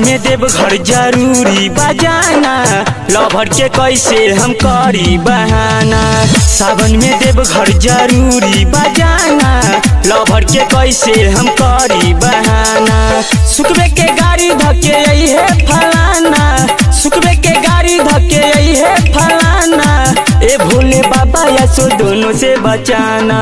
में देव घर जरूरी बजाना, लवर के कैसे हम करी बहाना। सावन में देव घर जरूरी बजाना, लवर के कैसे हम करी बहाना। सुखबे के गाड़ी धके आई है फलाना, सुखबे के गाड़ी धके आई है फलाना। ए भोले बाबा यसो दोनों से बचाना,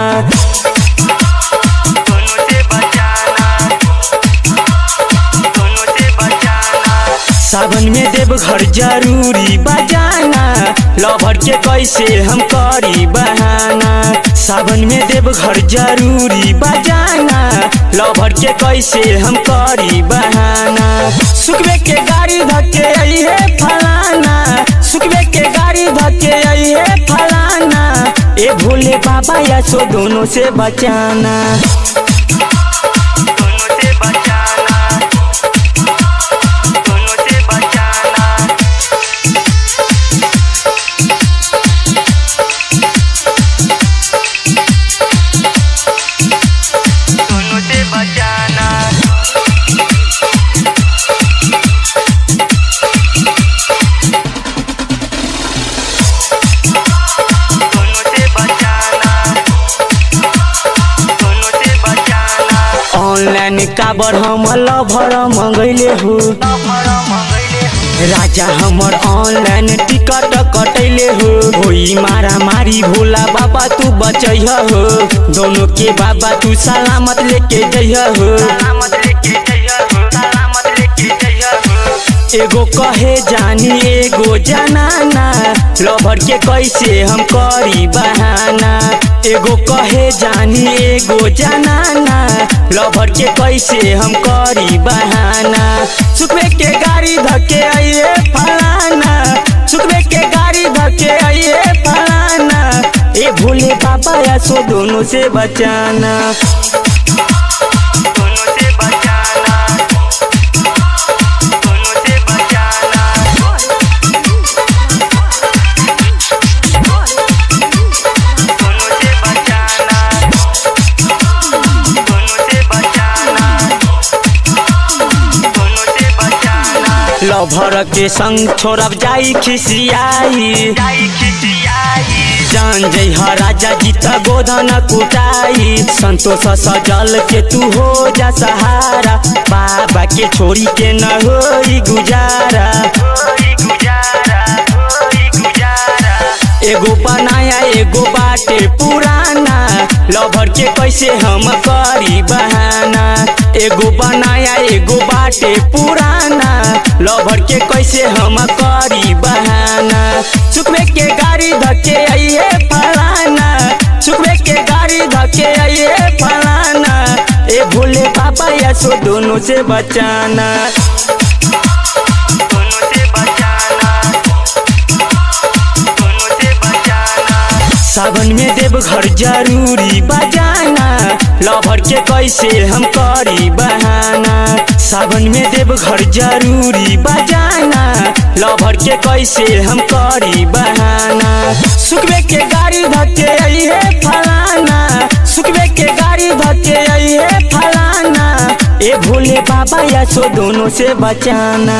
सावन में देव घर जरूरी बजाना, लवर के कैसे हम करी बहाना। सावन में देव घर जरूरी बजाना, लवर के कैसे हम करी बहाना। सुखबे के गाड़ी धके आई है फलाना, सुखबे के गाड़ी धके आई है फलाना। ए भोले बाबा यसो दोनों से बचाना, ऑनलाइन काबर हम लवर मंगैले हो, राजा हमर ऑनलाइन टिकट कटैले हो। होई मारा मारी भोला बाबा तू बचैह हो, दोनों के बाबा तू सलामत लेके जइह हो। एगो कहे जानी एगो जनाना, लवर के कैसे हम करी बहाना। एगो कहे जानी एगो जनाना, लवर के कैसे हम करी बहाना। सुखबे के गाड़ी धके आई है फलाना, सुखबे के गाड़ी धके आई है फलाना। ए भोले बाबा यसो दोनों से बचाना, लवर के संग छोड़ब जाई खिसियाई। जान जइह राजा जी त गोधन कुटाई, संतोष सजल के तू हो जा सहारा। बाबा के छोड़ी के न होई गुजारा, एगो बनाया एगो बाटे पुराना, लवर के कैसे हम करी बहाना। एगो बनाया एगो बाटे पुराना, लवर के कैसे हम करी बहाना। सुखबे के गाड़ी धके आई है फलाना, सुखबे के गाड़ी धके आई है फलाना। ए भोले बाबा यसो दोनों से बचाना, सावन में देव घर जरूरी बजाना, लवर के कैसे हम करी बहाना। सावन में देव घर जरूरी बजाना, लवर के कैसे हम करी बहाना। सुखबे के गाड़ी धके आई है फलाना, सुखबे के गाड़ी धके आई है फलाना। ए भोले बाबा यसो दोनों से बचाना।